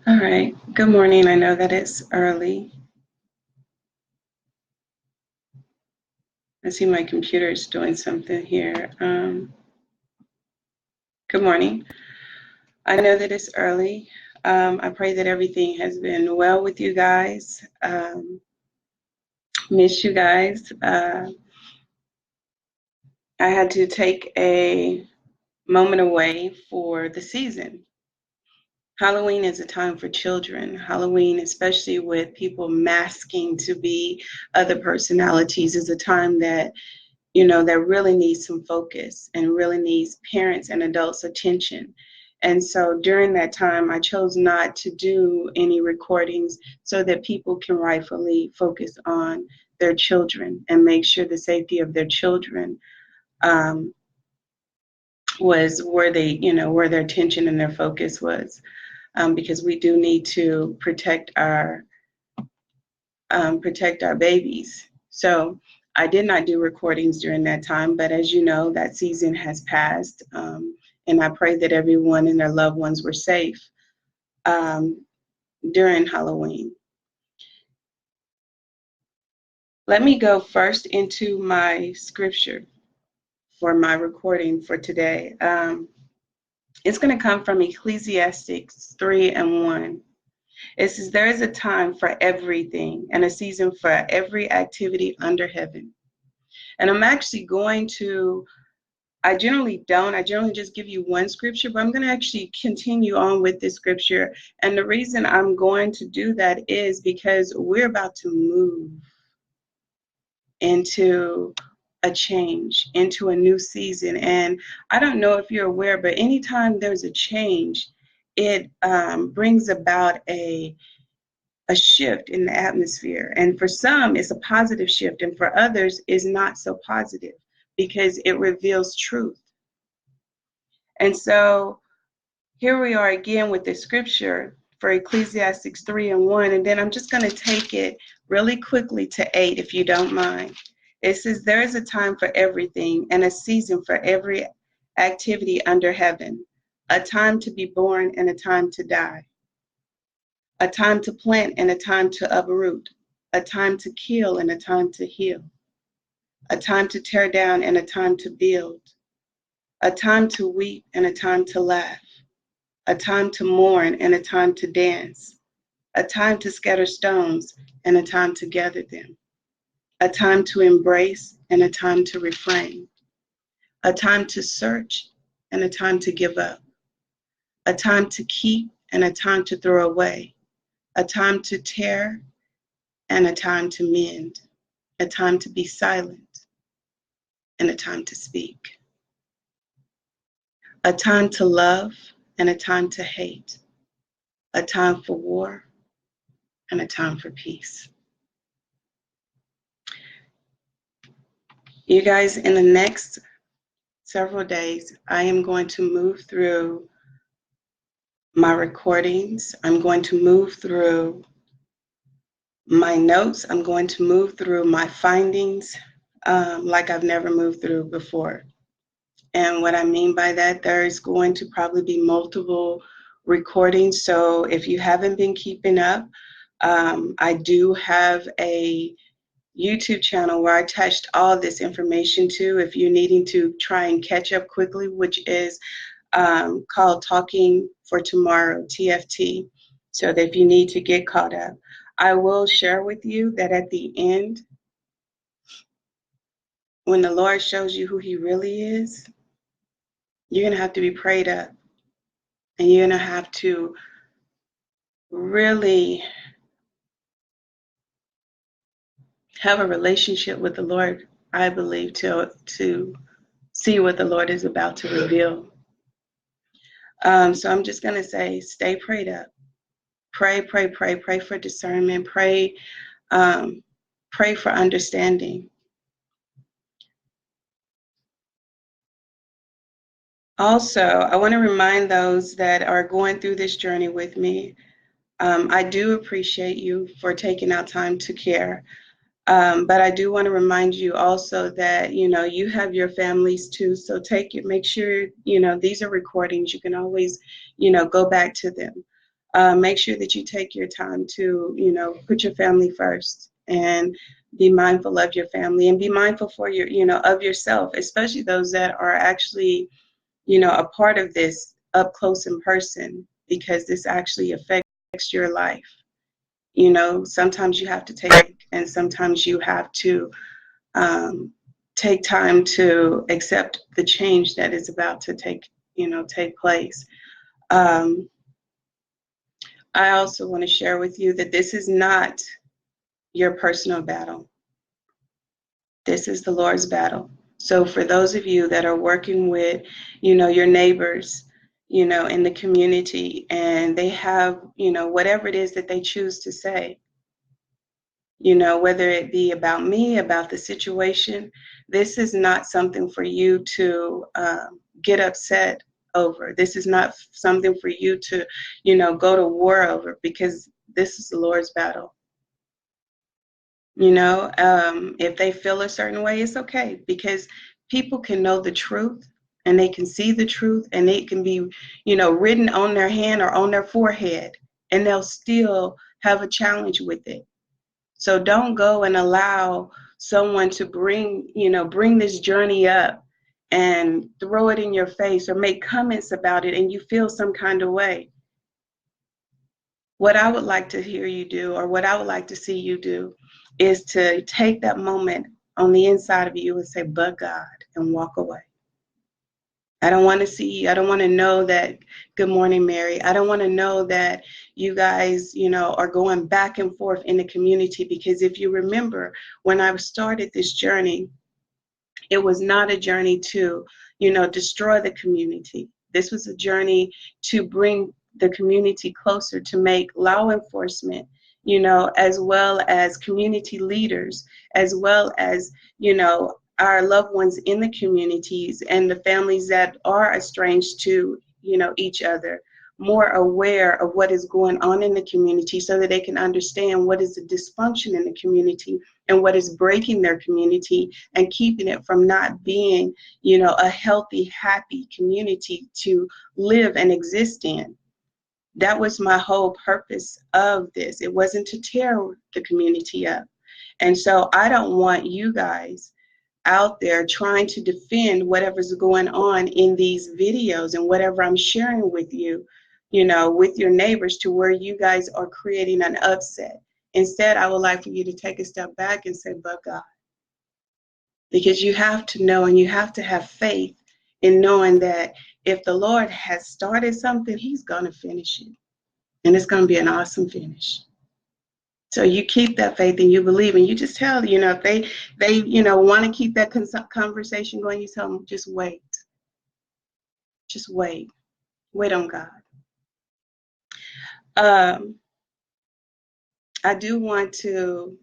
All right. Good morning. I know that it's early. I see my computer is doing something here. Good morning. I know that it's early. I pray that everything has been well with you guys. Miss you guys. I had to take a moment away for the season. Halloween is a time for children. Halloween, especially with people masking to be other personalities, is a time that really needs some focus and really needs parents and adults' attention. And so during that time, I chose not to do any recordings so that people can rightfully focus on their children and make sure the safety of their children um, was where their attention and their focus was, because we do need to protect our babies. So I did not do recordings during that time, but as you know, that season has passed. And I pray that everyone and their loved ones were safe um, during Halloween. Let me go first into my scripture for my recording for today. It's going to come from Ecclesiastes 3:1. It says, "There is a time for everything and a season for every activity under heaven." And I'm actually going to I generally don't. I generally just give you one scripture, but I'm going to actually continue on with this scripture. And the reason I'm going to do that is because we're about to move into a change, into a new season. And I don't know if you're aware, but anytime there's a change, it brings about a shift in the atmosphere. And for some, it's a positive shift, and for others, is not so positive because it reveals truth. And so here we are again with the scripture for Ecclesiastes 3:1, and then I'm just going to take it really quickly to 8, if you don't mind. It says, "There is a time for everything and a season for every activity under heaven, a time to be born and a time to die, a time to plant and a time to uproot, a time to kill and a time to heal, a time to tear down and a time to build, a time to weep and a time to laugh, a time to mourn and a time to dance, a time to scatter stones and a time to gather them, a time to embrace and a time to refrain, a time to search and a time to give up, a time to keep and a time to throw away, a time to tear and a time to mend, a time to be silent and a time to speak, a time to love and a time to hate, a time for war and a time for peace." You guys, in the next several days, I am going to move through my recordings. I'm going to move through my notes. I'm going to move through my findings like I've never moved through before. And what I mean by that, there's going to probably be multiple recordings. So if you haven't been keeping up, I do have a YouTube channel where I attached all this information to if you're needing to try and catch up quickly, which is called Talking for Tomorrow TFT. So that if you need to get caught up, I will share with you that at the end, when the Lord shows you who He really is, you're going to have to be prayed up, and you're going to have to really have a relationship with the Lord, I believe, to see what the Lord is about to reveal. So I'm just going to say, stay prayed up. Pray, pray, pray, pray for discernment. Pray for understanding. Also, I want to remind those that are going through this journey with me, I do appreciate you for taking out time to care. But I do want to remind you also that, you have your families too. So make sure, these are recordings. You can always, go back to them. Make sure that you take your time to, put your family first and be mindful of your family and be mindful for your, of yourself, especially those that are actually, a part of this up close in person, because this actually affects your life. Sometimes you have to take, and sometimes you have to take time to accept the change that is about to take place. Um, I also want to share with you that this is not your personal battle. This is the Lord's battle. So for those of you that are working with, your neighbors, in the community, and they have, whatever it is that they choose to say, whether it be about me, about the situation, this is not something for you to get upset over. This is not something for you to, go to war over, because this is the Lord's battle. If they feel a certain way, it's okay, because people can know the truth and they can see the truth, and it can be, written on their hand or on their forehead, and they'll still have a challenge with it. So don't go and allow someone to bring this journey up and throw it in your face or make comments about it and you feel some kind of way. What I would like to hear you do, or what I would like to see you do, is to take that moment on the inside of you and say, but God, and walk away. I don't want to see, I don't want to know that, good morning, Mary. I don't want to know that you guys, are going back and forth in the community, because if you remember, when I started this journey, it was not a journey to, destroy the community. This was a journey to bring the community closer, to make law enforcement, as well as community leaders, as well as, our loved ones in the communities and the families that are estranged to, each other, more aware of what is going on in the community, so that they can understand what is the dysfunction in the community and what is breaking their community and keeping it from not being, a healthy, happy community to live and exist in. That was my whole purpose of this. It wasn't to tear the community up. And so I don't want you guys out there trying to defend whatever's going on in these videos and whatever I'm sharing with you, with your neighbors, to where you guys are creating an upset. Instead, I would like for you to take a step back and say, but God, because you have to know and you have to have faith in knowing that if the Lord has started something, He's going to finish it. And it's going to be an awesome finish. So you keep that faith and you believe, and you just tell, if they want to keep that conversation going, you tell them, just wait. Just wait. Wait on God. I do want to,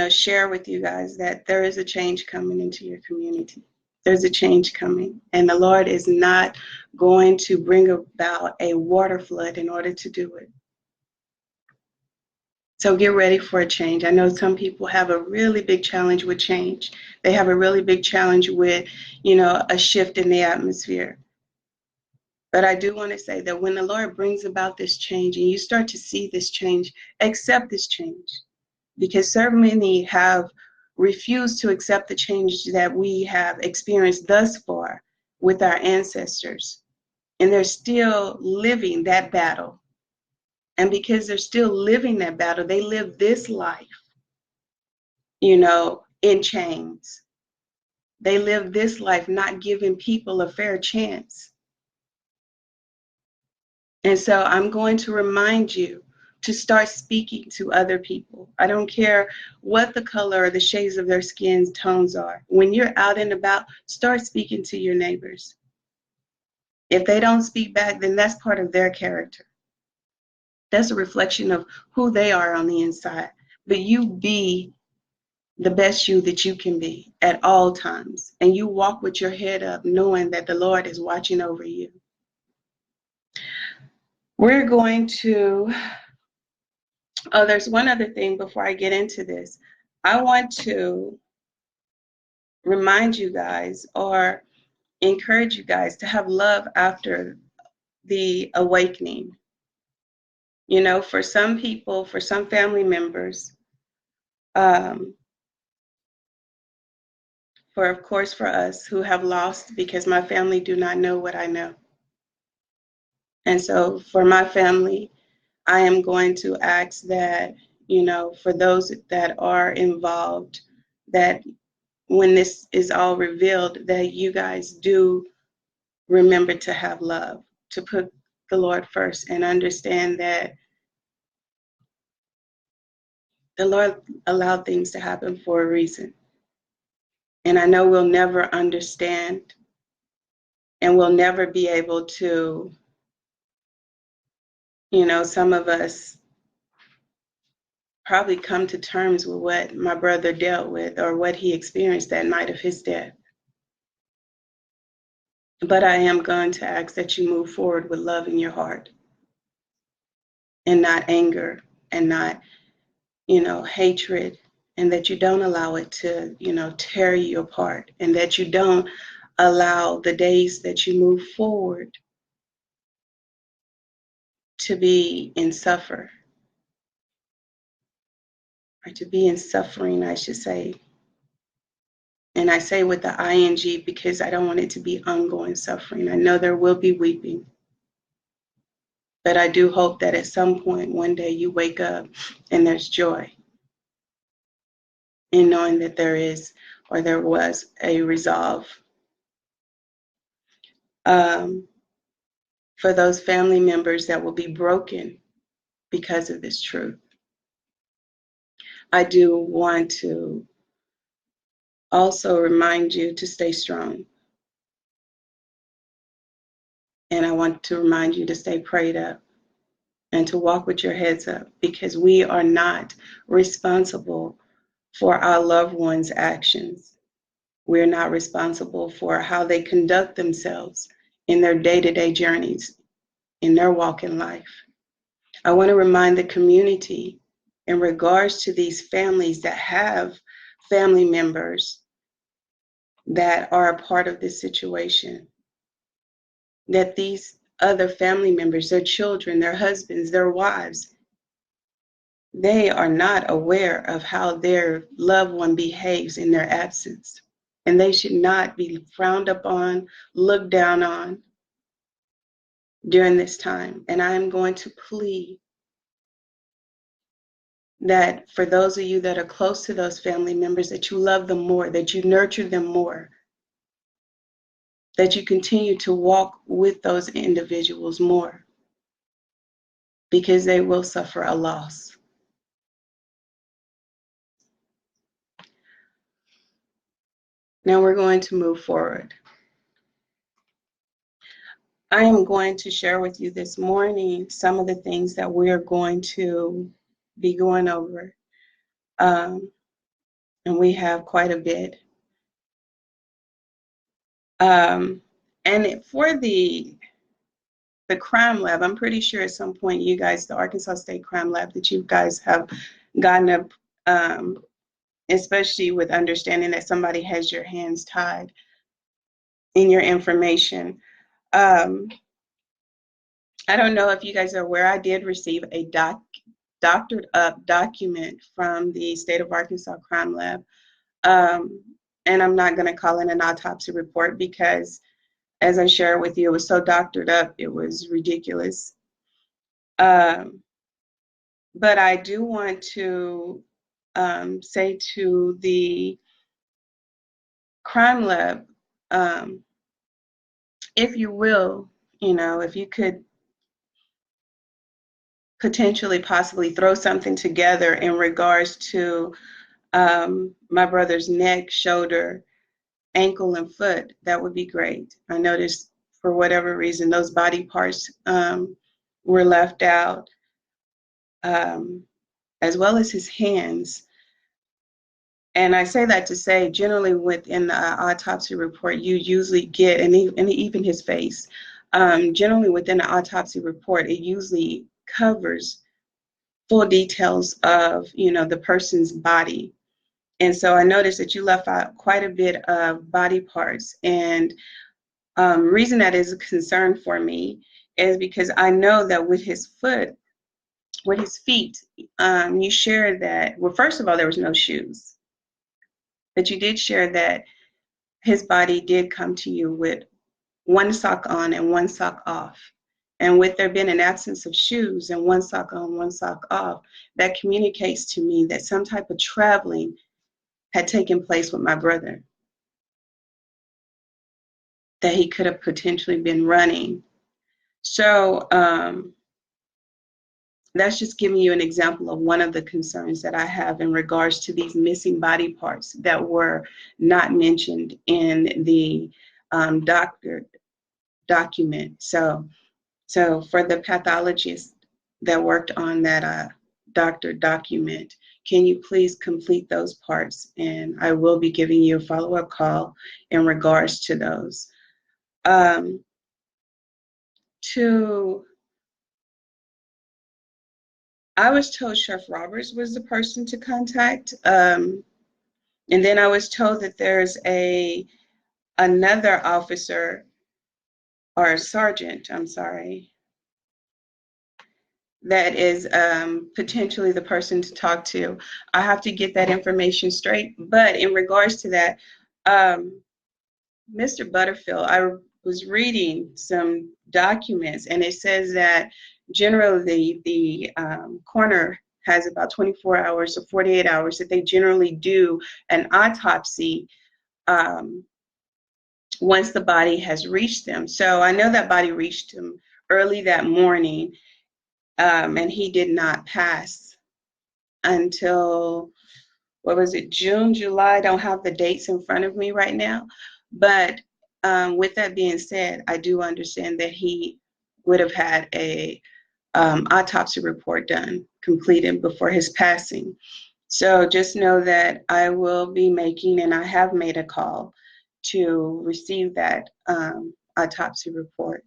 share with you guys that there is a change coming into your community. There's a change coming, and the Lord is not going to bring about a water flood in order to do it. So get ready for a change. I know some people have a really big challenge with change. They have a really big challenge with, a shift in the atmosphere. But I do want to say that when the Lord brings about this change and you start to see this change, accept this change. Because so many have refused to accept the change that we have experienced thus far with our ancestors. And they're still living that battle. And because they're still living that battle, they live this life, in chains. They live this life not giving people a fair chance. And so I'm going to remind you to start speaking to other people. I don't care what the color or the shades of their skin tones are. When you're out and about, start speaking to your neighbors. If they don't speak back, then that's part of their character. That's a reflection of who they are on the inside. But you be the best you that you can be at all times. And you walk with your head up, knowing that the Lord is watching over you. We're going to, there's one other thing before I get into this. I want to remind you guys, or encourage you guys, to have love after the awakening. You know, for some people, for some family members, um, for of course for us who have lost, because my family do not know what I know. And so for my family, I am going to ask that, you know, for those that are involved, that when this is all revealed, that you guys do remember to have love, to put the Lord first, and understand that the Lord allowed things to happen for a reason. And I know we'll never understand, and we'll never be able to, you know, some of us probably come to terms with what my brother dealt with or what he experienced that night of his death. But I am going to ask that you move forward with love in your heart and not anger and not, you know, hatred, and that you don't allow it to, you know, tear you apart, and that you don't allow the days that you move forward to be in suffer, or to be in suffering, I should say. And I say with the ing because I don't want it to be ongoing suffering. I know there will be weeping, but I do hope that at some point one day you wake up and there's joy in knowing that there is, or there was, a resolve. For those family members that will be broken because of this truth, I do want to also remind you to stay strong. And I want to remind you to stay prayed up and to walk with your heads up, because we are not responsible for our loved ones' actions. We're not responsible for how they conduct themselves in their day-to-day journeys, in their walk in life. I want to remind the community in regards to these families that have family members that are a part of this situation, that these other family members, their children, their husbands, their wives, they are not aware of how their loved one behaves in their absence. And they should not be frowned upon, looked down on during this time. And I'm going to plead that for those of you that are close to those family members, that you love them more, that you nurture them more, that you continue to walk with those individuals more, because they will suffer a loss. Now we're going to move forward. I am going to share with you this morning some of the things that we're going to be going over. And we have quite a bit. And for the crime lab, I'm pretty sure at some point you guys, the Arkansas State Crime Lab, that you guys have gotten up, especially with understanding that somebody has your hands tied in your information. I don't know if you guys are aware, I did receive a doctored up document from the State of Arkansas Crime Lab. And I'm not going to call it an autopsy report because, as I shared with you, it was so doctored up, it was ridiculous. But I do want to say to the crime lab, if you will, you know, if you could potentially possibly throw something together in regards to my brother's neck, shoulder, ankle, and foot, that would be great. I noticed for whatever reason those body parts were left out, as well as his hands. And I say that to say, generally within the autopsy report, you usually get, and even his face, generally within the autopsy report, it usually covers full details of, you know, the person's body. And so I noticed that you left out quite a bit of body parts. And reason that is a concern for me is because I know that with his foot, with his feet, you shared that, well, first of all, there was no shoes, but you did share that his body did come to you with one sock on and one sock off. And with there being an absence of shoes and one sock on, one sock off, that communicates to me that some type of traveling had taken place with my brother, that he could have potentially been running. So that's just giving you an example of one of the concerns that I have in regards to these missing body parts that were not mentioned in the doctor document. So for the pathologist that worked on that doctor document, can you please complete those parts? And I will be giving you a follow-up call in regards to those. To I was told Chef Roberts was the person to contact, and then I was told that there's another officer or a sergeant, I'm sorry, that is potentially the person to talk to. I have to get that information straight. But in regards to that, Mr. Butterfield, I was reading some documents, and it says that generally the coroner has about 24 hours or 48 hours that they generally do an autopsy once the body has reached them. So I know that body reached him early that morning, and he did not pass until, what was it, June, July? I don't have the dates in front of me right now. But with that being said, I do understand that he would have had a autopsy report done, completed before his passing. So just know that I will be making, and I have made a call to receive that autopsy report.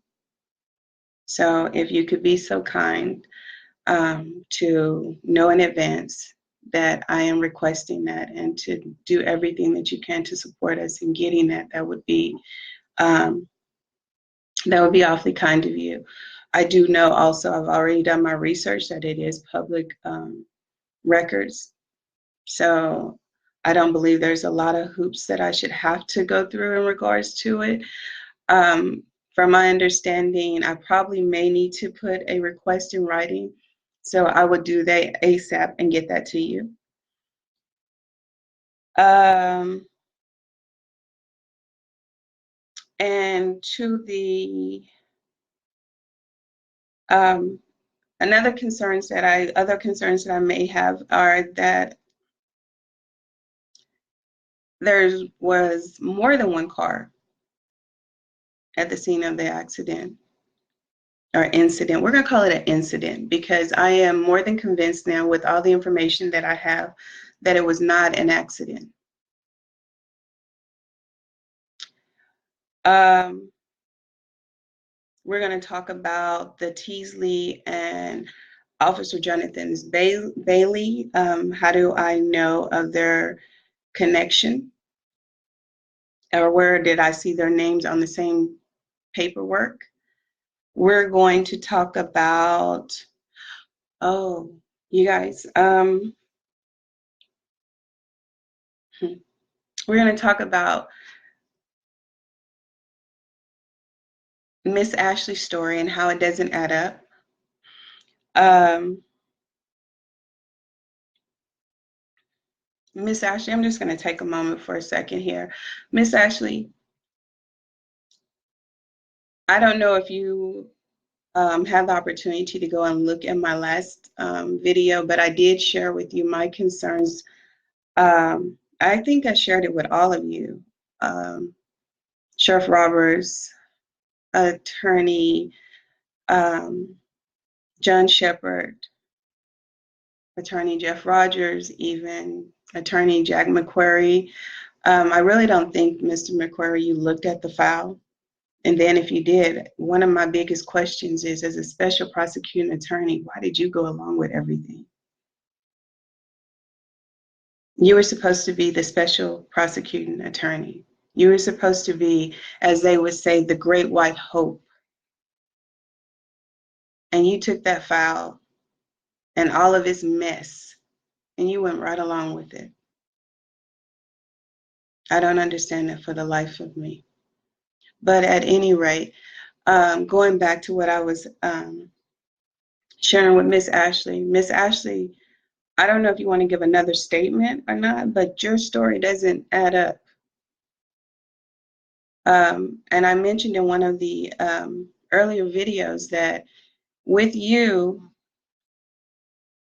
So if you could be so kind to know in advance that I am requesting that, and to do everything that you can to support us in getting that, um, that would be awfully kind of you. I do know also, I've already done my research, that it is public records. So I don't believe there's a lot of hoops that I should have to go through in regards to it. From my understanding, I probably may need to put a request in writing. So I would do that ASAP and get that to you. And to the other concerns that I may have are that there was more than one car at the scene of the accident or incident. We're going to call it an incident, because I am more than convinced now, with all the information that I have, that it was not an accident. We're going to talk about the Teasley and Officer Jonathan's Bailey. How do I know of their connection? Or where did I see their names on the same paperwork? We're going to talk about, oh, you guys, we're going to talk about Miss Ashley's story and how it doesn't add up. Miss Ashley, I'm just going to take a moment for a second here. Miss Ashley, I don't know if you have the opportunity to go and look at my last video, but I did share with you my concerns. I think I shared it with all of you. Sheriff Roberts, Attorney John Shepard, Attorney Jeff Rogers, even Attorney Jack McQuarrie. I really don't think, Mr. McQuarrie, you looked at the file. And then if you did, one of my biggest questions is, as a special prosecuting attorney, why did you go along with everything? You were supposed to be the special prosecuting attorney. You were supposed to be, as they would say, the great white hope. And you took that file and all of its mess, and you went right along with it. I don't understand it for the life of me. But at any rate, going back to what I was sharing with Miss Ashley. Miss Ashley, I don't know if you want to give another statement or not, but your story doesn't add up. And I mentioned in one of the earlier videos that with you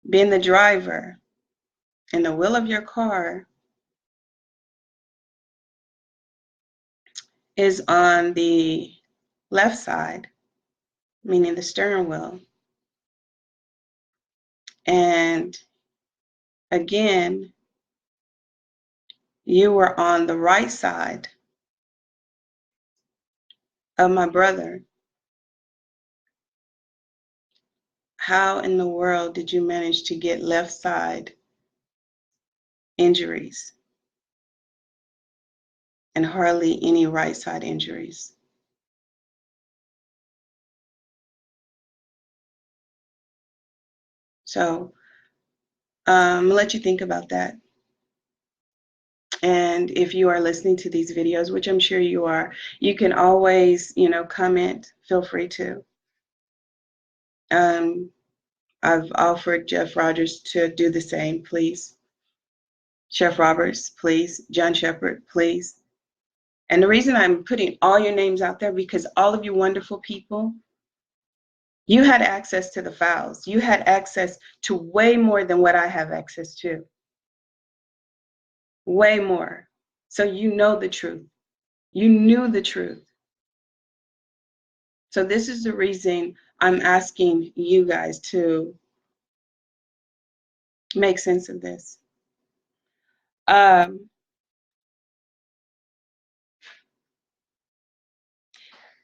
being the driver and the wheel of your car is on the left side, meaning the steering wheel. And again, you were on the right side of my brother. How in the world did you manage to get left side injuries and hardly any right side injuries? So I'm gonna let you think about that. And if you are listening to these videos, which I'm sure you are, you can always, comment. Feel free to. I've offered Jeff Rogers to do the same, please. Chef Roberts, please. John Shepherd, please. And the reason I'm putting all your names out there, because all of you wonderful people, you had access to the files. You had access to way more than what I have access to. Way more. So you know the truth. You knew the truth. So this is the reason I'm asking you guys to make sense of this.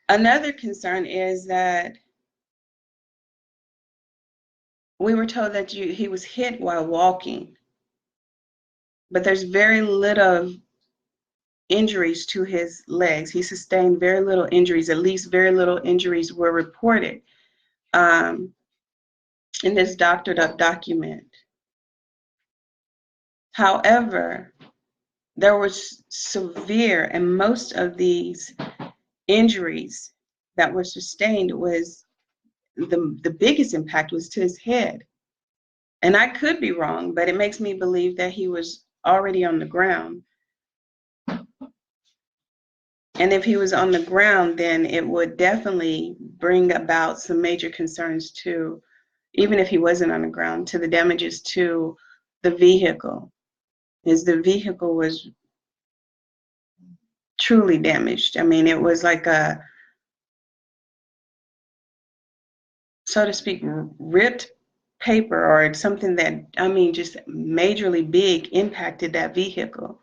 Another concern is that we were told that he was hit while walking, but there's very little injuries to his legs. He sustained very little injuries, at least very little injuries were reported in this doctored up document. However, there was severe, and most of these injuries that were sustained was the biggest impact was to his head. And I could be wrong, but it makes me believe that he was already on the ground. And if he was on the ground, then it would definitely bring about some major concerns to, even if he wasn't on the ground, to the damages to the vehicle. Because the vehicle was truly damaged. I mean, it was like a, so to speak, ripped paper or something that, I mean, just majorly big impacted that vehicle.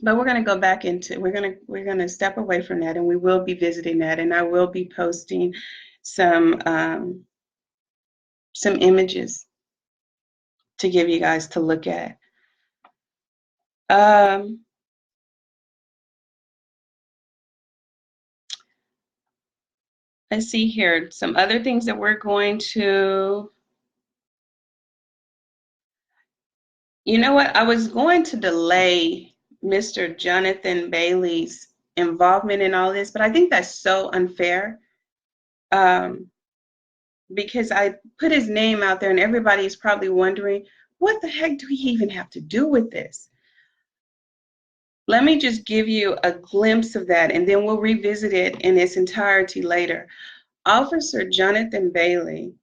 But we're going to go back into, we're going to step away from that, and we will be visiting that, and I will be posting some images to give you guys to look at. Let's see here, some other things that we're going to, you know what, I was going to delay Mr. Jonathan Bailey's involvement in all this, but I think that's so unfair because I put his name out there and everybody is probably wondering, what the heck do we even have to do with this? Let me just give you a glimpse of that, and then we'll revisit it in its entirety later. Officer Jonathan Bailey,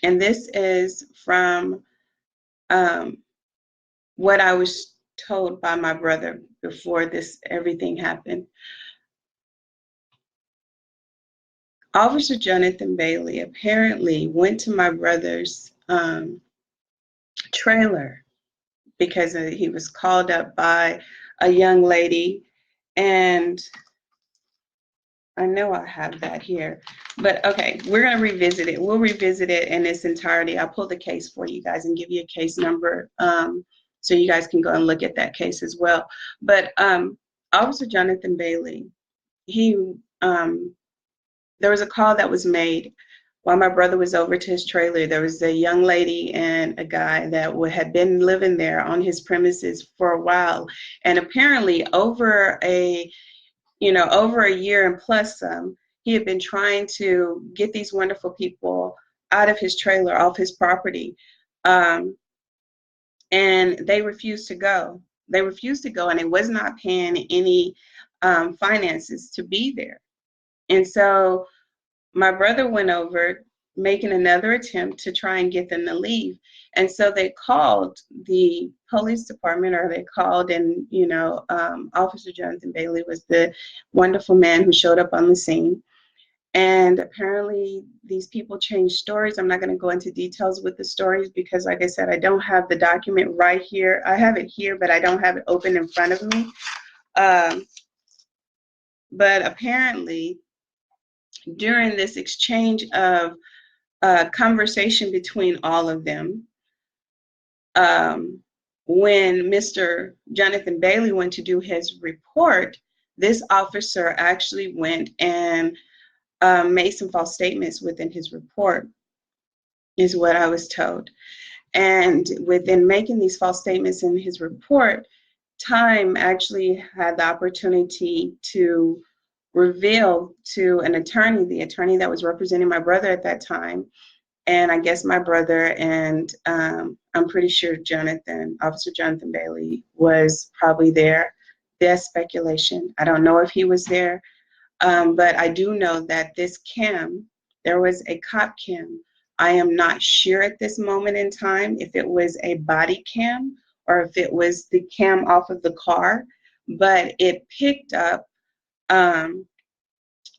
and this is from what I was told by my brother before this everything happened. Officer Jonathan Bailey apparently went to my brother's trailer because he was called up by a young lady, and I know I have that here, but okay, we're going to revisit it. We'll revisit it in its entirety. I'll pull the case for you guys and give you a case number so you guys can go and look at that case as well. But Officer Jonathan Bailey, he there was a call that was made while my brother was over to his trailer, there was a young lady and a guy that had been living there on his premises for a while. And apparently over a year and plus some, he had been trying to get these wonderful people out of his trailer, off his property. And they refused to go. They refused to go, and they was not paying any finances to be there. And so my brother went over, making another attempt to try and get them to leave. And so they called the police department, or they called, and Officer Jonathan Bailey was the wonderful man who showed up on the scene. And apparently these people changed stories. I'm not going to go into details with the stories because, like I said, I don't have the document right here. I have it here, but I don't have it open in front of me. But apparently during this exchange of conversation between all of them, when Mr. Jonathan Bailey went to do his report, this officer actually went and made some false statements within his report, is what I was told. And within making these false statements in his report, Time actually had the opportunity to reveal to an attorney, the attorney that was representing my brother at that time, and I guess my brother and I'm pretty sure Officer Jonathan Bailey was probably there. There's speculation. I don't know if he was there, but I do know that this cam, there was a cop cam. I am not sure at this moment in time if it was a body cam or if it was the cam off of the car, but it picked up, or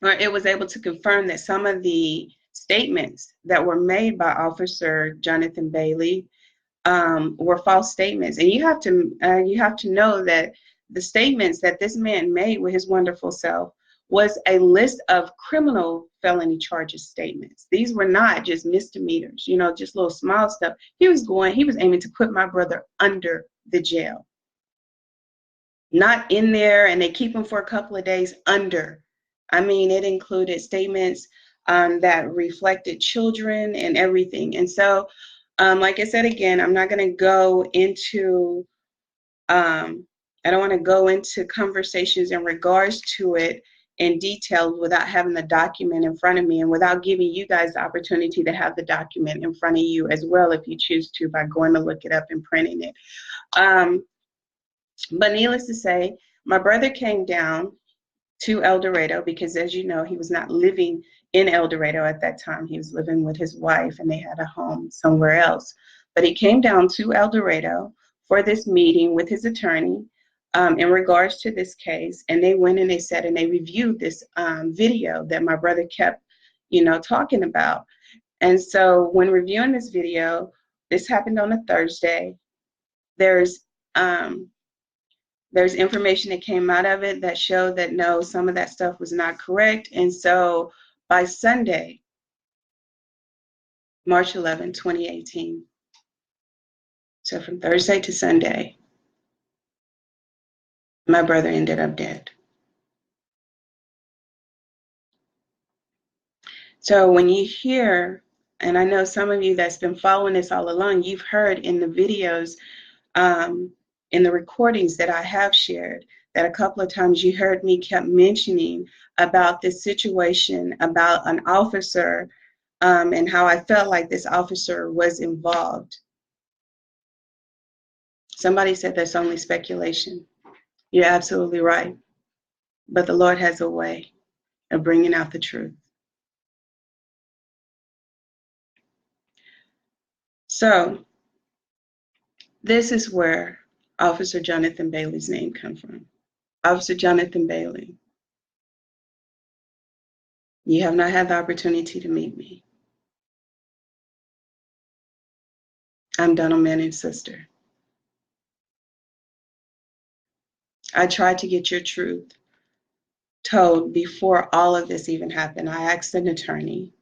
it was able to confirm that some of the statements that were made by Officer Jonathan Bailey were false statements. And you have to know that the statements that this man made with his wonderful self was a list of criminal felony charges statements. These were not just misdemeanors, just little small stuff. He was aiming to put my brother under the jail. Not in there and they keep him for a couple of days, under. I mean, it included statements that reflected children and everything. And so, like I said, again, I'm not going to go into, I don't want to go into conversations in regards to it in detail without having the document in front of me and without giving you guys the opportunity to have the document in front of you as well if you choose to, by going to look it up and printing it. But needless to say, my brother came down to El Dorado because, as you know, he was not living in El Dorado at that time. He was living with his wife and they had a home somewhere else. But he came down to El Dorado for this meeting with his attorney in regards to this case. And they went and they reviewed this video that my brother kept, talking about. And so when reviewing this video, this happened on a Thursday. There's information that came out of it that showed that no, some of that stuff was not correct. And so by Sunday, March 11, 2018, so from Thursday to Sunday, my brother ended up dead. So when you hear, and I know some of you that's been following this all along, you've heard in the videos, in the recordings that I have shared, that a couple of times you heard me kept mentioning about this situation, about an officer, and how I felt like this officer was involved. Somebody said that's only speculation. You're absolutely right. But the Lord has a way of bringing out the truth. So this is where Officer Jonathan Bailey's name comes from. Officer Jonathan Bailey, you have not had the opportunity to meet me. I'm Donald Manning's sister. I tried to get your truth told before all of this even happened. I asked an attorney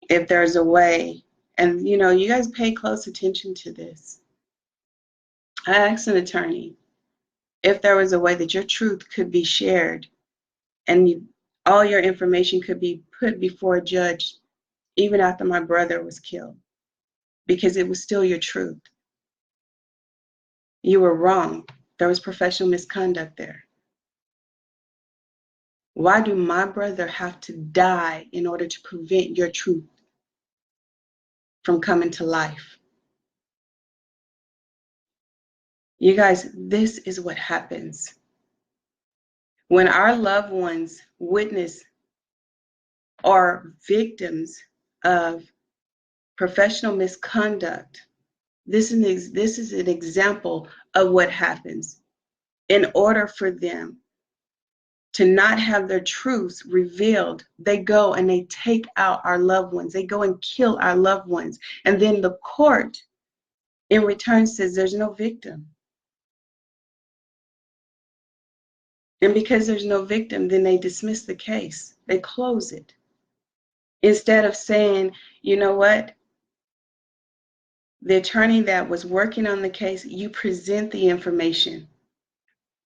if there's a way, and you guys pay close attention to this. I asked an attorney if there was a way that your truth could be shared and all your information could be put before a judge even after my brother was killed, because it was still your truth. You were wrong. There was professional misconduct there. Why do my brother have to die in order to prevent your truth from coming to life? You guys, this is what happens when our loved ones witness or victims of professional misconduct. This is an example of what happens. In order for them to not have their truths revealed, they go and they take out our loved ones. They go and kill our loved ones. And then the court in return says there's no victim. And because there's no victim, then they dismiss the case. They close it. Instead of saying, you know what? The attorney that was working on the case, you present the information.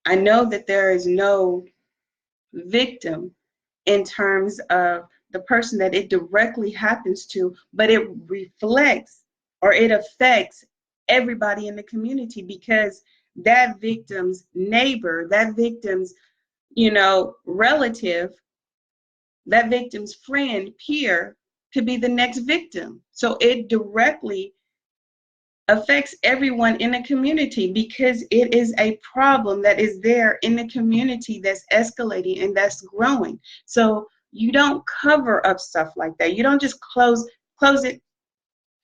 I know that there is no victim in terms of the person that it directly happens to, but it reflects or it affects everybody in the community, because that victim's neighbor, that victim's, relative, that victim's friend, peer could be the next victim. So it directly affects everyone in the community, because it is a problem that is there in the community that's escalating and that's growing. So you don't cover up stuff like that. You don't just close it.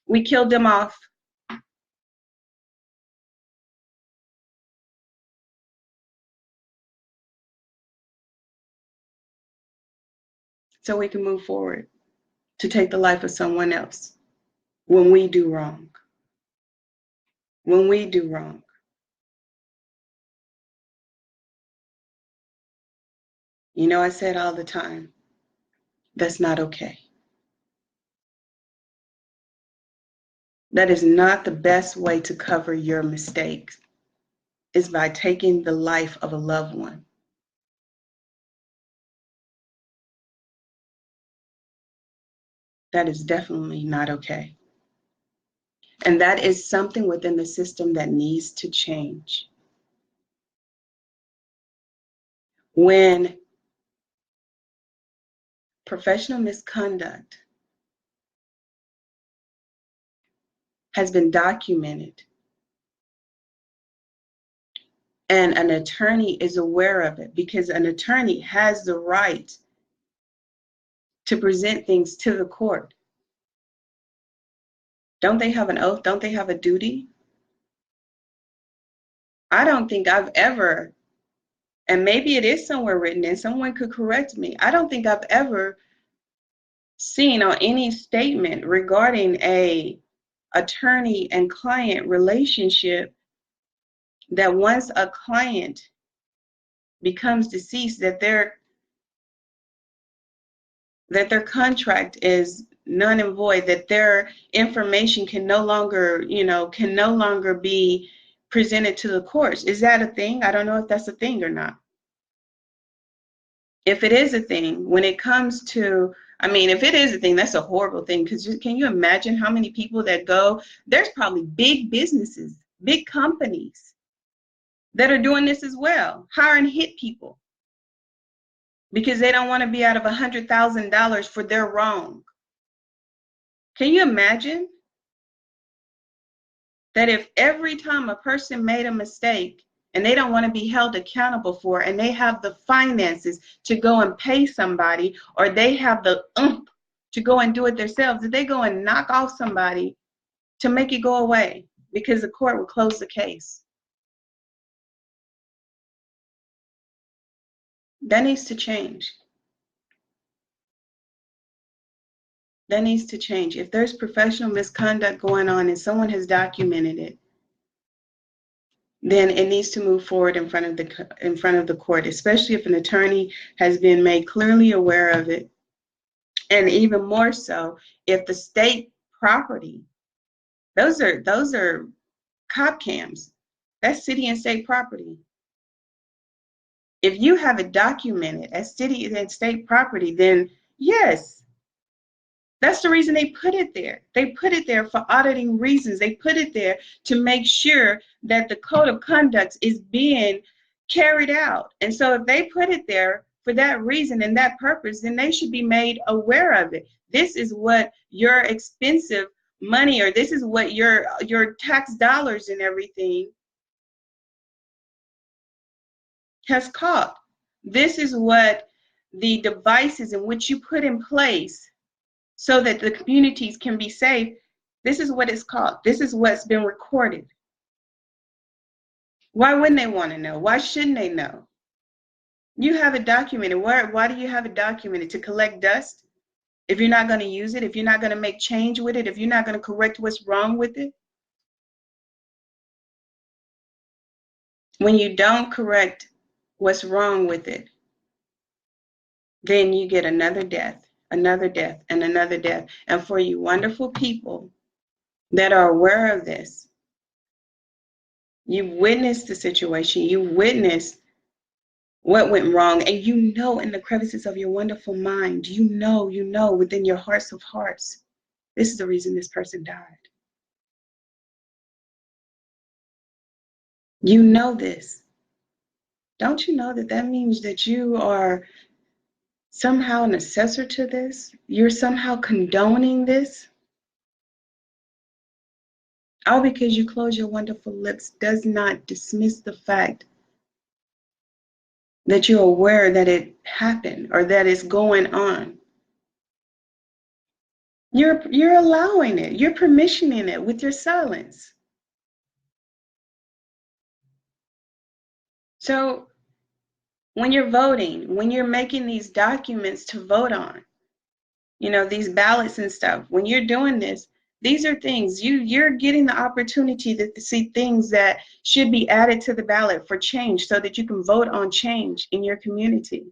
We killed them off. So we can move forward to take the life of someone else when we do wrong. When we do wrong. I say it all the time. That's not okay. That is not the best way to cover your mistakes, is by taking the life of a loved one. That is definitely not okay. And that is something within the system that needs to change. When professional misconduct has been documented and an attorney is aware of it, because an attorney has the right to present things to the court. Don't they have an oath? Don't they have a duty? I don't think I've ever, and maybe it is somewhere written and someone could correct me, I don't think I've ever seen on any statement regarding a attorney and client relationship that once a client becomes deceased, that their contract is null and void, that their information can no longer be presented to the courts. Is that a thing? I don't know if that's a thing or not. If it is a thing, when it comes to, if it is a thing, that's a horrible thing, because can you imagine how many people that go, there's probably big businesses, big companies that are doing this as well, hiring hit people because they don't want to be out of $100,000 for their wrong. Can you imagine that if every time a person made a mistake and they don't want to be held accountable for, and they have the finances to go and pay somebody, or they have the oomph to go and do it themselves, that they go and knock off somebody to make it go away because the court will close the case? That needs to change. That needs to change. If there's professional misconduct going on and someone has documented it, then it needs to move forward in front of the court, especially if an attorney has been made clearly aware of it, and even more so if the state property, those are cop cams, that's city and state property. If you have it documented as city and state property, then yes, That's the reason they put it there. They put it there for auditing reasons. They put it there to make sure that the code of conduct is being carried out. And so if they put it there for that reason and that purpose, then they should be made aware of it. This is what your expensive money, or this is what your tax dollars and everything has cost. This is what the devices in which you put in place so that the communities can be safe. This is what it's called. This is what's been recorded. Why wouldn't they want to know? Why shouldn't they know? You have it documented. Why do you have it documented? To collect dust? If you're not going to use it, if you're not going to make change with it, if you're not going to correct what's wrong with it? When you don't correct what's wrong with it, then you get another death, and another death. And for you wonderful people that are aware of this, you witnessed the situation, you witnessed what went wrong, and you know in the crevices of your wonderful mind, you know within your hearts of hearts, this is the reason this person died. You know this. Don't you know that that means that you are somehow an accessor to this? You're somehow condoning this? All because you close your wonderful lips does not dismiss the fact that you're aware that it happened or that it's going on. You're allowing it. You're permissioning it with your silence. So when you're voting, when you're making these documents to vote on, you know, these ballots and stuff, when you're doing this, these are things you're getting the opportunity to see things that should be added to the ballot for change so that you can vote on change in your community.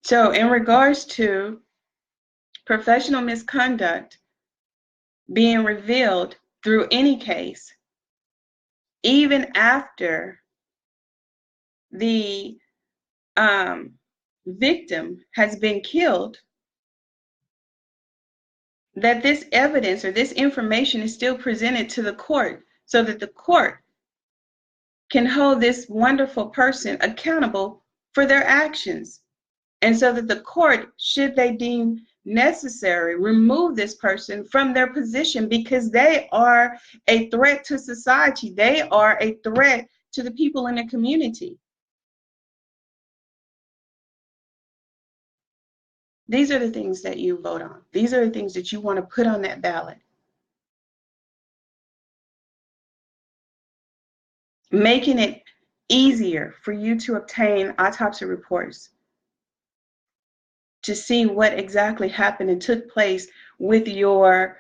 So in regards to professional misconduct being revealed through any case, even after the victim has been killed, that this evidence or this information is still presented to the court so that the court can hold this wonderful person accountable for their actions. And so that the court, should they deem necessary, remove this person from their position because they are a threat to society. They are a threat to the people in the community. These are the things that you vote on. These are the things that you want to put on that ballot. Making it easier for you to obtain autopsy reports, to see what exactly happened and took place with your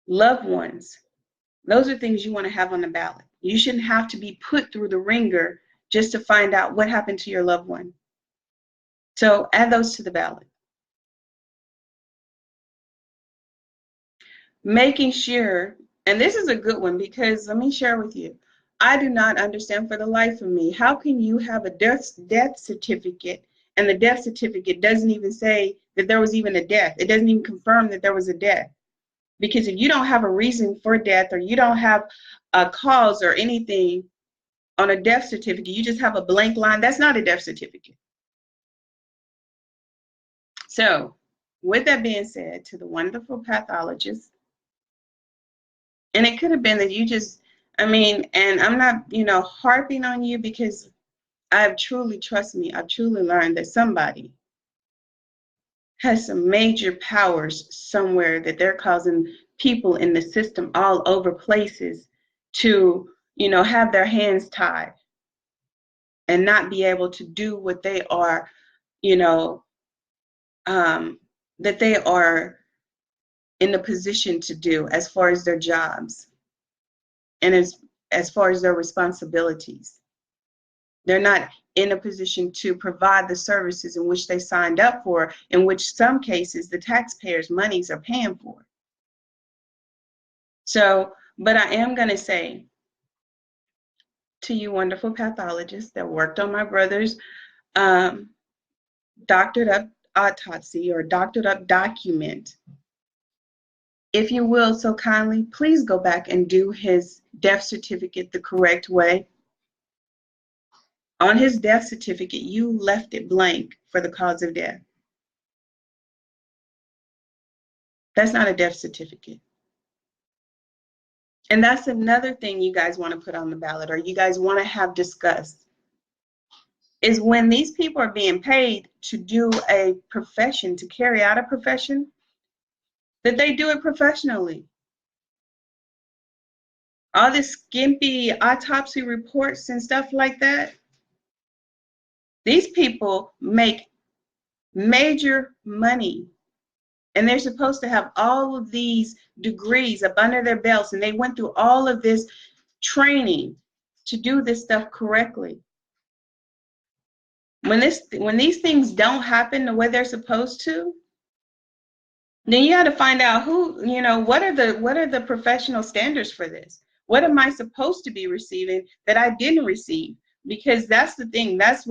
loved ones. Those are things you want to have on the ballot. You shouldn't have to be put through the ringer just to find out what happened to your loved one. So add those to the ballot. Making sure, and this is a good one because let me share with you, I do not understand for the life of me, how can you have a death certificate and the death certificate doesn't even say that there was even a death. It doesn't even confirm that there was a death. Because if you don't have a reason for death or you don't have a cause or anything on a death certificate, you just have a blank line, that's not a death certificate. So with that being said, to the wonderful pathologist, and it could have been that you just, I mean, and I'm not, harping on you because I've truly, trust me, I've truly learned that somebody has some major powers somewhere that they're causing people in the system all over places to, have their hands tied and not be able to do what they are, that they are in the position to do as far as their jobs and as far as their responsibilities. They're not in a position to provide the services in which they signed up for, in which some cases the taxpayers' monies are paying for. So, but I am going to say to you wonderful pathologists that worked on my brother's doctored up autopsy or doctored up document, if you will so kindly, please go back and do his death certificate the correct way. On his death certificate, you left it blank for the cause of death. That's not a death certificate. And that's another thing you guys want to put on the ballot, or you guys want to have discussed, is when these people are being paid to do a profession, to carry out a profession, that they do it professionally. All this skimpy autopsy reports and stuff like that, these people make major money. And they're supposed to have all of these degrees up under their belts, and they went through all of this training to do this stuff correctly. When these things don't happen the way they're supposed to, then you got to find out who, what are the professional standards for this? What am I supposed to be receiving that I didn't receive? Because that's the thing. That's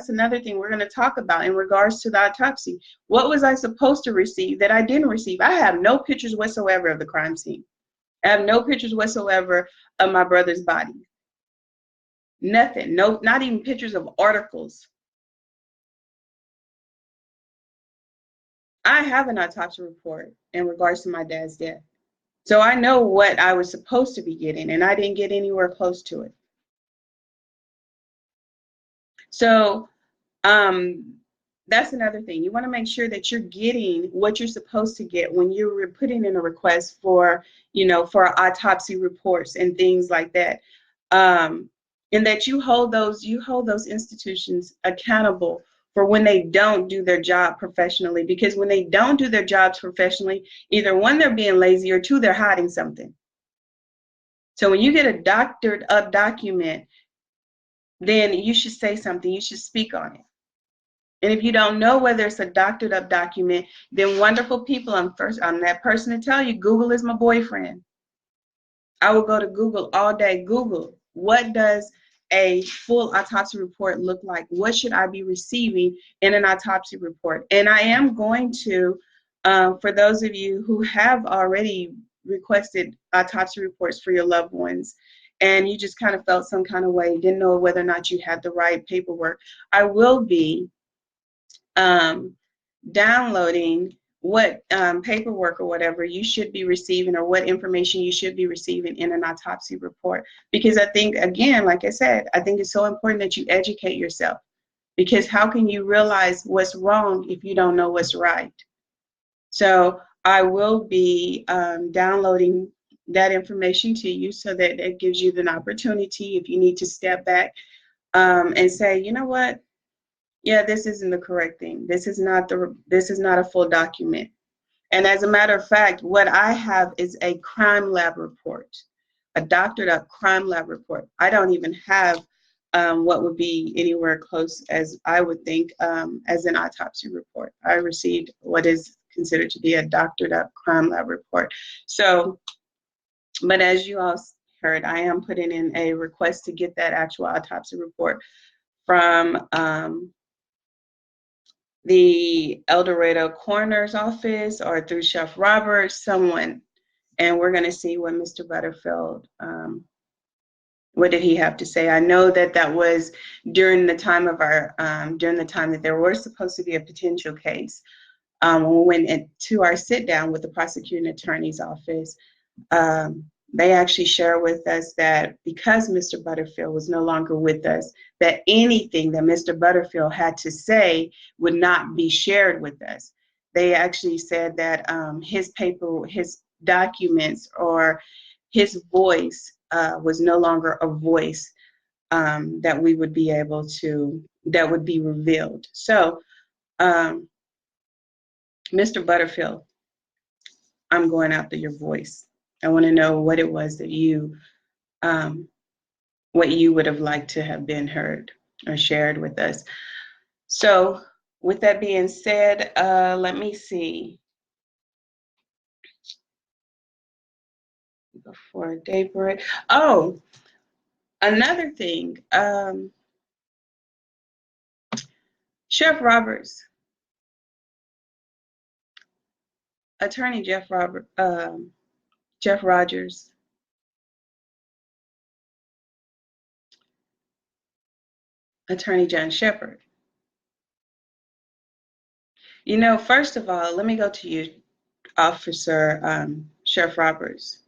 another thing we're going to talk about in regards to the autopsy. What was I supposed to receive that I didn't receive? I have no pictures whatsoever of the crime scene. I have no pictures whatsoever of my brother's body. Nothing. No, not even pictures of articles. I have an autopsy report in regards to my dad's death. So I know what I was supposed to be getting, and I didn't get anywhere close to it. So that's another thing. You want to make sure that you're getting what you're supposed to get when you're putting in a request for, for autopsy reports and things like that. And that you hold those institutions accountable for when they don't do their job professionally. Because when they don't do their jobs professionally, either one, they're being lazy, or two, they're hiding something. So when you get a doctored up document, then you should say something. You should speak on it. And if you don't know whether it's a doctored up document, then wonderful people, I'm that person to tell you, Google is my boyfriend. I will go to Google all day. Google, what does a full autopsy report look like? What should I be receiving in an autopsy report? And I am going to, for those of you who have already requested autopsy reports for your loved ones, and you just kind of felt some kind of way, didn't know whether or not you had the right paperwork, I will be downloading what paperwork or whatever you should be receiving, or what information you should be receiving in an autopsy report. Because I think, again, like I said, I think it's so important that you educate yourself. Because how can you realize what's wrong if you don't know what's right? So I will be downloading that information to you, so that it gives you an opportunity, if you need to step back and say, you know what? Yeah, this isn't the correct thing. This is not a full document. And as a matter of fact, what I have is a crime lab report, a doctored up crime lab report. I don't even have what would be anywhere close, as I would think, as an autopsy report. I received what is considered to be a doctored up crime lab report. So, but as you all heard, I am putting in a request to get that actual autopsy report from the El Dorado coroner's office, or through Chef Robert, someone, and we're going to see what Mr. Butterfield, what did he have to say. I know that was during the time of during the time that there was supposed to be a potential case. When we went to our sit down with the prosecuting attorney's office, they actually share with us that because Mr. Butterfield was no longer with us, that anything that Mr. Butterfield had to say would not be shared with us. They actually said that his documents, or his voice was no longer a voice that we would be able to, that would be revealed. So, Mr. Butterfield, I'm going after your voice. I want to know what it was that what you would have liked to have been heard or shared with us. So with that being said, let me see. Before daybreak. Oh, another thing. Chef Roberts, Attorney Jeff Rogers, Attorney John Shepherd. You know, first of all, let me go to you, Officer Sheriff Roberts.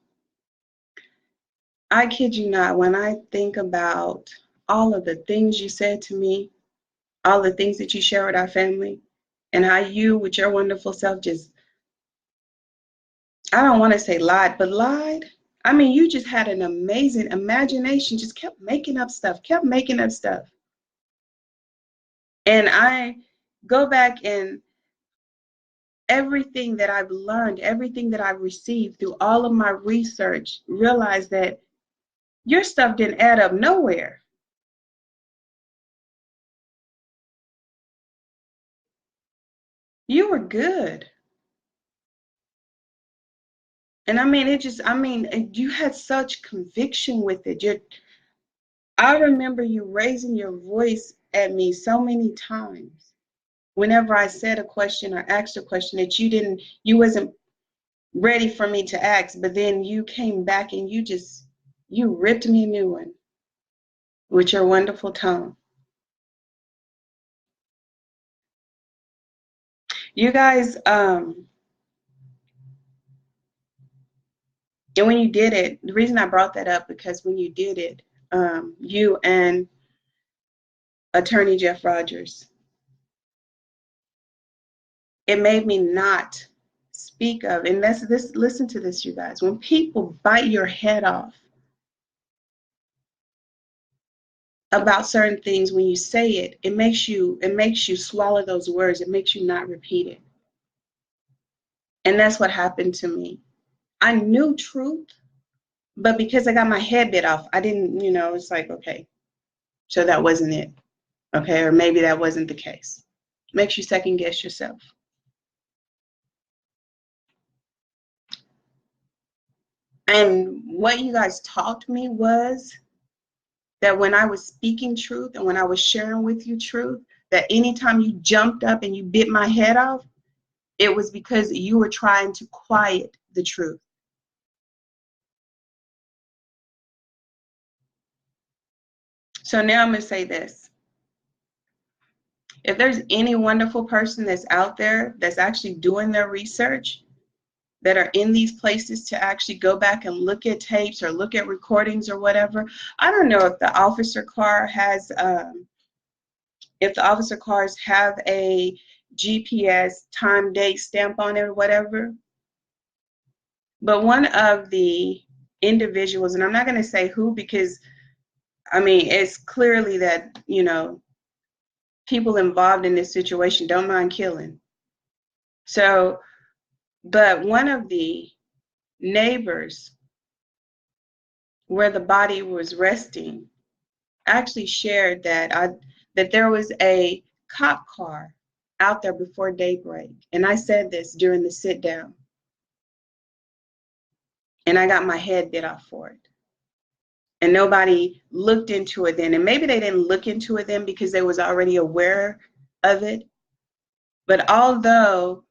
I kid you not, when I think about all of the things you said to me, all the things that you share with our family, and how you, with your wonderful self, just, I don't want to say lied, but lied. I mean, you just had an amazing imagination, just kept making up stuff, kept making up stuff. And I go back and everything that I've learned, everything that I've received through all of my research, realize that your stuff didn't add up nowhere. You were good. And I mean, you had such conviction with it. I remember you raising your voice at me so many times. Whenever I said a question or asked a question that you wasn't ready for me to ask, but then you came back and you ripped me a new one with your wonderful tone. You guys, and when you did it, the reason I brought that up, because when you did it, you and Attorney Jeff Rogers, it made me not speak of, and listen to this, you guys. When people bite your head off about certain things, when you say it, it makes you swallow those words. It makes you not repeat it. And that's what happened to me. I knew truth, but because I got my head bit off, I didn't, it's like, okay, so that wasn't it. Okay, or maybe that wasn't the case. Makes you second guess yourself. And what you guys taught me was that when I was speaking truth and when I was sharing with you truth, that anytime you jumped up and you bit my head off, it was because you were trying to quiet the truth. So now I'm going to say this. If there's any wonderful person that's out there that's actually doing their research, that are in these places to actually go back and look at tapes or look at recordings or whatever, I don't know if the officer car has, if the officer cars have a GPS time date stamp on it or whatever. But one of the individuals, and I'm not going to say who, because I mean, it's clearly that, people involved in this situation don't mind killing. So, but one of the neighbors where the body was resting actually shared that there was a cop car out there before daybreak. And I said this during the sit down. And I got my head bit off for it. And nobody looked into it then. And maybe they didn't look into it then because they was already aware of it. But although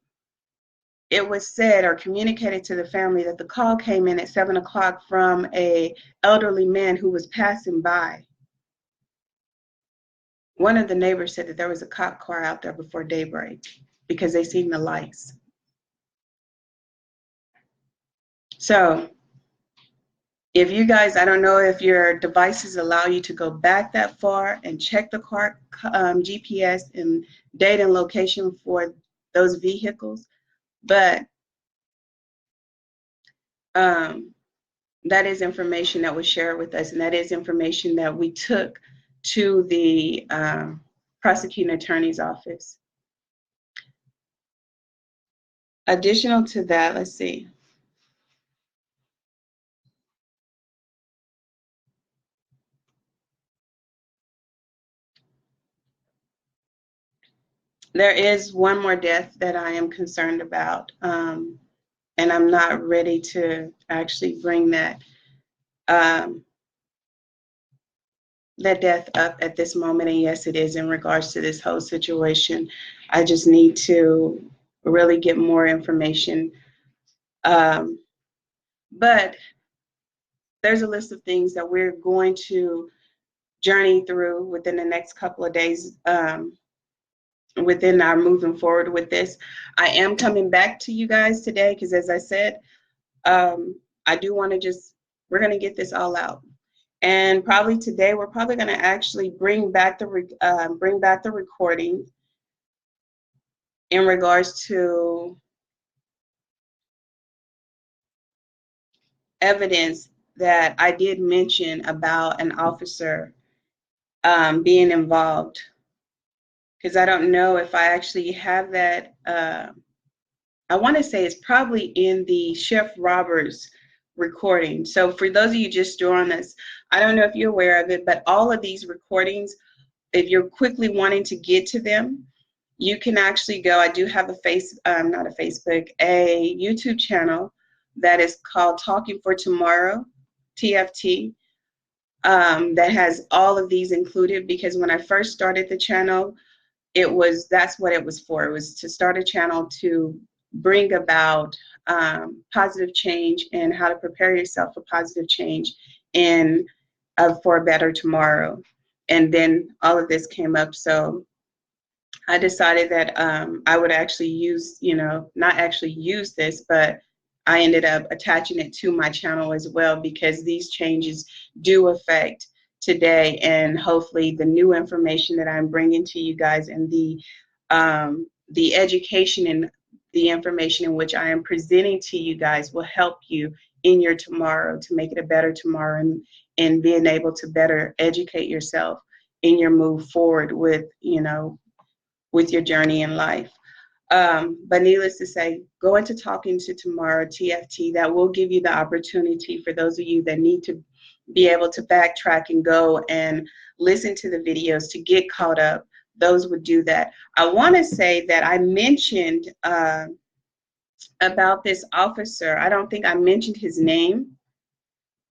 it was said or communicated to the family that the call came in at 7 o'clock from a elderly man who was passing by, one of the neighbors said that there was a cop car out there before daybreak because they seen the lights. So if you guys, I don't know if your devices allow you to go back that far and check the car GPS and date and location for those vehicles, but that is information that was shared with us, and that is information that we took to the prosecuting attorney's office. Additional to that, let's see. There is one more death that I am concerned about, and I'm not ready to actually bring that death up at this moment. And yes, it is in regards to this whole situation. I just need to really get more information Um, but there's a list of things that we're going to journey through within the next couple of days, within our moving forward with this. I am coming back to you guys today because, as I said, I do want to we're going to get this all out. And probably today, we're probably going to actually bring back the recording in regards to evidence that I did mention about an officer being involved. Because I don't know if I actually have that. I want to say it's probably in the Chef Roberts recording. So for those of you just joining us, I don't know if you're aware of it, but all of these recordings, if you're quickly wanting to get to them, you can actually go. I do have not a Facebook, a YouTube channel that is called Talking for Tomorrow TFT. That has all of these included, because when I first started the channel, that's what it was for. It was to start a channel to bring about positive change and how to prepare yourself for positive change and for a better tomorrow. And then all of this came up. So I decided that I would actually not actually use this, but I ended up attaching it to my channel as well, because these changes do affect today, and hopefully the new information that I'm bringing to you guys, and the education and the information in which I am presenting to you guys will help you in your tomorrow to make it a better tomorrow, and being able to better educate yourself in your move forward with your journey in life. But needless to say, go into Talking to Tomorrow TFT. That will give you the opportunity for those of you that need to be able to backtrack and go and listen to the videos to get caught up. Those would do that. I want to say that I mentioned about this officer. I don't think I mentioned his name,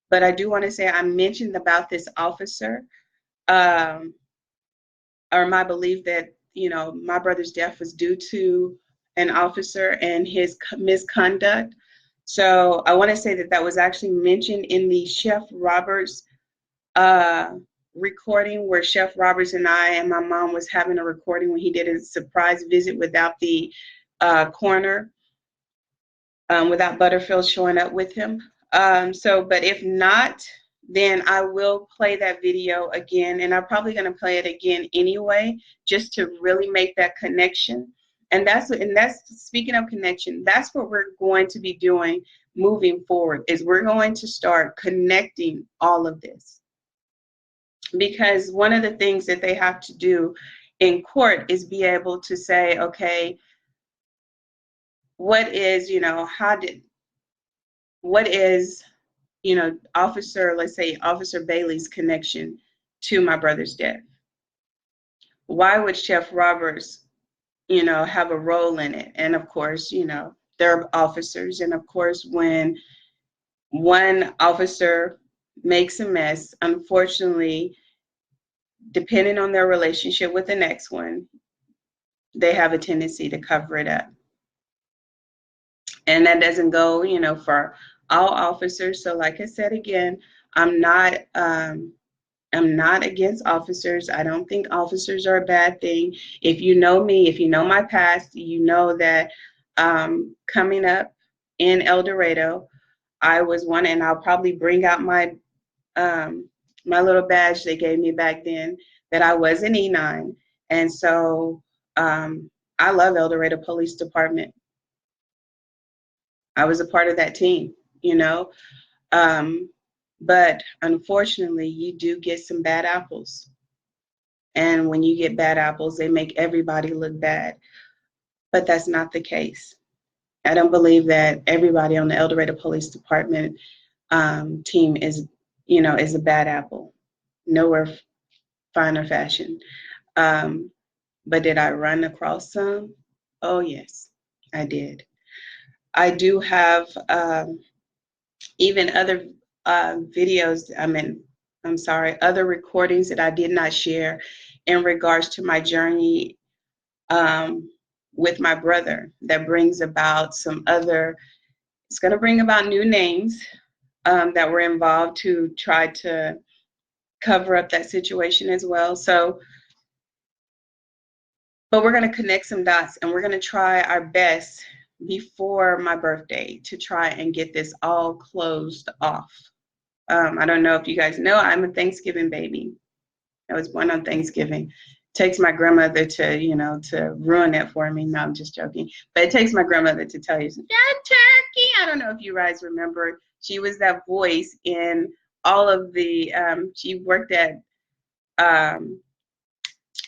but I do want to say I mentioned about this officer, or my belief that my brother's death was due to an officer and his misconduct. So I want to say that that was actually mentioned in the Chef Roberts recording, where Chef Roberts and I and my mom was having a recording when he did a surprise visit without the coroner, without Butterfield showing up with him. But if not, then I will play that video again, and I'm probably going to play it again anyway, just to really make that connection. And that's speaking of connection, that's what we're going to be doing moving forward, is we're going to start connecting all of this. Because one of the things that they have to do in court is be able to say, okay, what is let's say Officer Bailey's connection to my brother's death? Why would Chef Roberts, have a role in it? And of course, they're officers. And of course, when one officer makes a mess, unfortunately, depending on their relationship with the next one, they have a tendency to cover it up. And that doesn't go, for all officers. So like I said again, I'm not against officers. I don't think officers are a bad thing. If you know me, if you know my past, you know that coming up in El Dorado, I was one, and I'll probably bring out my little badge they gave me back then, that I was an E9. And so I love El Dorado Police Department. I was a part of that team, but unfortunately, you do get some bad apples. And when you get bad apples, they make everybody look bad. But that's not the case. I don't believe that everybody on the El Dorado Police Department team is a bad apple. Nowhere finer fashion. But did I run across some? Oh, yes, I did. I do have even other videos, other recordings that I did not share in regards to my journey with my brother, that brings about some other It's going to bring about new names that were involved to try to cover up that situation as well. So, but we're going to connect some dots, and we're going to try our best before my birthday to try and get this all closed off. I don't know if you guys know, I'm a Thanksgiving baby. I was born on Thanksgiving. It takes my grandmother to, to ruin it for me. No, I'm just joking. But it takes my grandmother to tell you, yeah, turkey. I don't know if you guys remember. She was that voice in all of the, she worked at,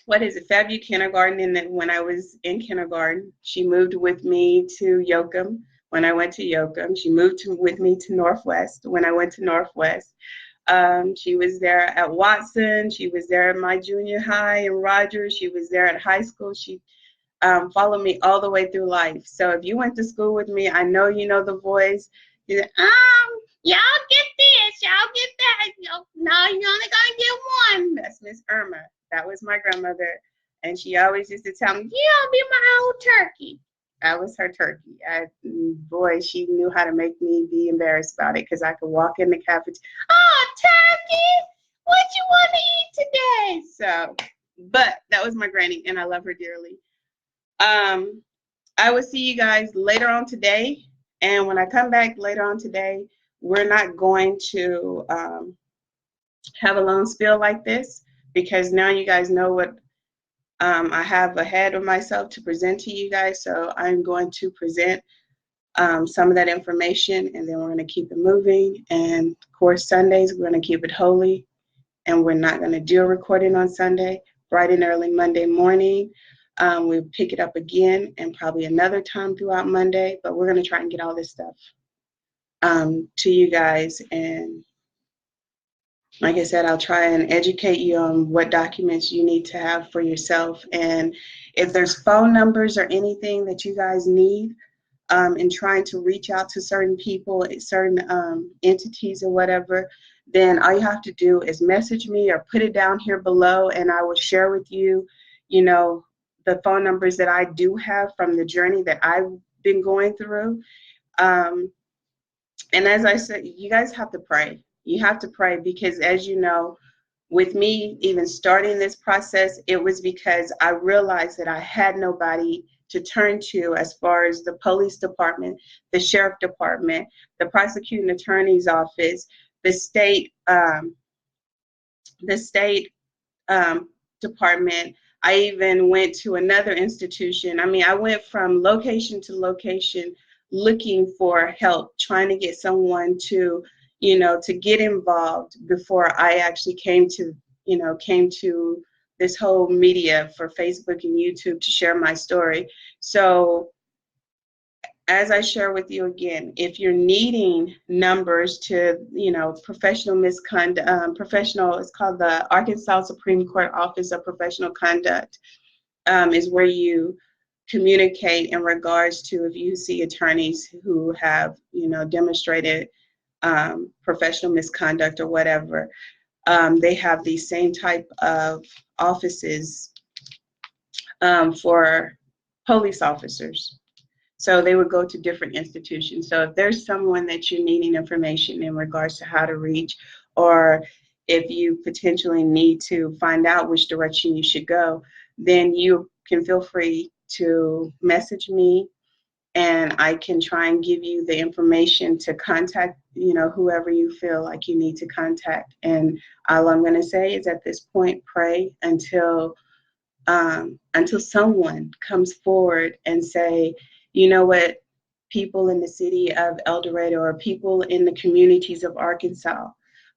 what is it, Fairview Kindergarten. And then when I was in kindergarten, she moved with me to Yoakum when I went to Yoakum. She moved with me to Northwest when I went to Northwest. She was there at Watson. She was there at my junior high in Rogers. She was there at high school. She followed me all the way through life. So if you went to school with me, I know you know the voice. You're, y'all get this, y'all get that. No, you only gonna get one. That's Miss Irma. That was my grandmother. And she always used to tell me, yeah, be my old turkey. That was her turkey. Boy, she knew how to make me be embarrassed about it because I could walk in the cafeteria. Oh, turkey, what you want to eat today? So, but that was my granny, and I love her dearly. I will see you guys later on today. And when I come back later on today, we're not going to have a long spiel like this because now you guys know what I have ahead of myself to present to you guys. So I'm going to present some of that information, and then we're going to keep it moving. And of course, Sundays, we're going to keep it holy, and we're not going to do a recording on Sunday. Bright and early Monday morning, we'll pick it up again and probably another time throughout Monday, but we're going to try and get all this stuff to you guys. And like I said, I'll try and educate you on what documents you need to have for yourself. And if there's phone numbers or anything that you guys need in trying to reach out to certain people, certain entities or whatever, then all you have to do is message me or put it down here below, and I will share with you, the phone numbers that I do have from the journey that I've been going through. And as I said, you guys have to pray. You have to pray because, as you know, with me even starting this process, it was because I realized that I had nobody to turn to as far as the police department, the sheriff department, the prosecuting attorney's office, the state department. I even went to another institution. I mean, I went from location to location looking for help, trying to get someone to, to get involved before I actually came to this whole media for Facebook and YouTube to share my story. So as I share with you again, if you're needing numbers to, professional misconduct, it's called the Arkansas Supreme Court Office of Professional Conduct, is where you communicate in regards to if you see attorneys who have, demonstrated professional misconduct or whatever. They have the same type of offices for police officers. So they would go to different institutions. So if there's someone that you're needing information in regards to how to reach, or if you potentially need to find out which direction you should go, then you can feel free to message me, and I can try and give you the information to contact, whoever you feel like you need to contact. And all I'm going to say is at this point, pray until someone comes forward and say, you know what, people in the city of El Dorado or people in the communities of Arkansas,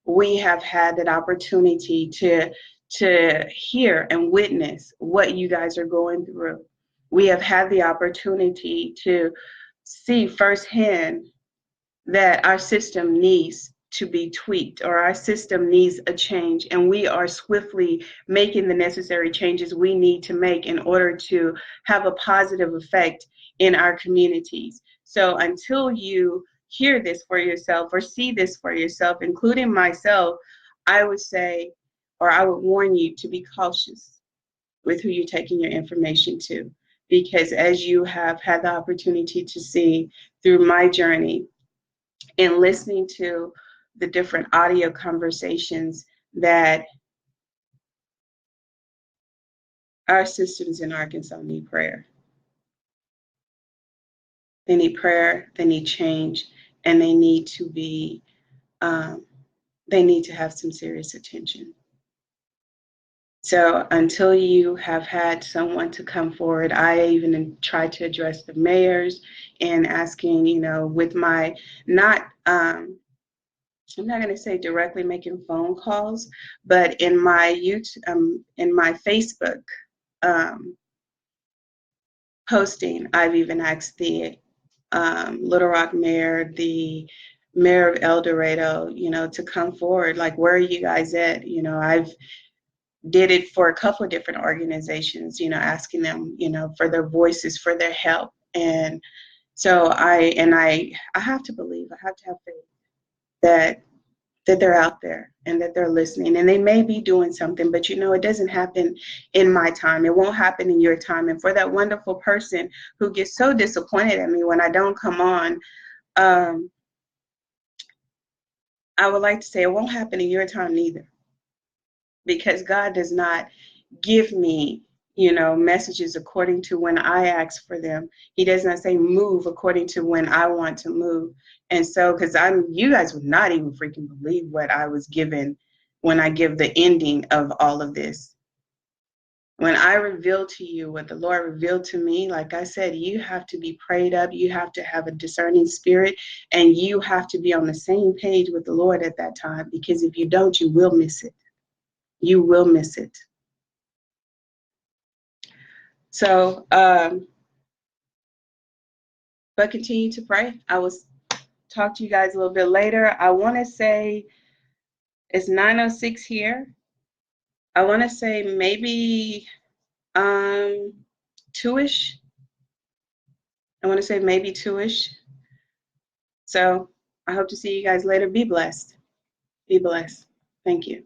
we have had that opportunity to hear and witness what you guys are going through. We have had the opportunity to see firsthand that our system needs to be tweaked, or our system needs a change, and we are swiftly making the necessary changes we need to make in order to have a positive effect in our communities. So until you hear this for yourself or see this for yourself, including myself, I would say, or I would warn you to be cautious with who you're taking your information to, because as you have had the opportunity to see through my journey, and listening to the different audio conversations that our sisters in Arkansas need prayer. They need prayer, they need change, and they need to be, they need to have some serious attention. So until you have had someone to come forward, I even tried to address the mayors and asking, with my not, I'm not going to say directly making phone calls, but in my in my Facebook posting, I've even asked the Little Rock mayor, the mayor of El Dorado, to come forward. Like, where are you guys at? I've did it for a couple of different organizations, asking them, for their voices, for their help. And so I have to believe, I have to have faith that they're out there and that they're listening, and they may be doing something, but it doesn't happen in my time. It won't happen in your time. And for that wonderful person who gets so disappointed at me when I don't come on, I would like to say it won't happen in your time neither, because God does not give me messages according to when I ask for them. He does not say move according to when I want to move. And so, because you guys would not even freaking believe what I was given when I give the ending of all of this. When I reveal to you what the Lord revealed to me, like I said, you have to be prayed up, you have to have a discerning spirit, and you have to be on the same page with the Lord at that time, because if you don't, you will miss it. You will miss it. So, but continue to pray. I will talk to you guys a little bit later. I want to say it's 9:06 here. I want to say maybe 2ish. I want to say maybe 2ish. So I hope to see you guys later. Be blessed. Be blessed. Thank you.